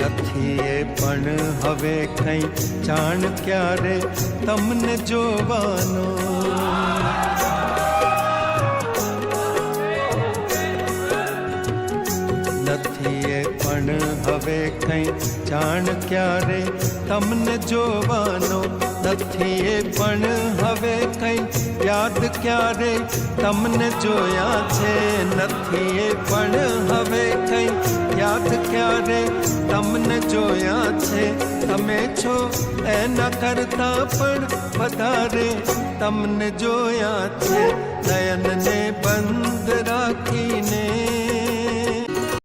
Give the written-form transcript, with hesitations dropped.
નથી એ પણ હવે કંઈ જાણ ક્યારે તમને જોવાનો. નથી એ પણ હવે કંઈ જાણ ક્યારે તમને જોવાનો. નથી એ પણ હવે કંઈ યાદ ક્યારે તમને જોયા છે. નથી એ પણ હવે કંઈ યાદ ક્યારે તમને જોયા છે. તમે છો એના કરતા પણ વધારે તમને જોયા છે. નયનને બંધ રાખીને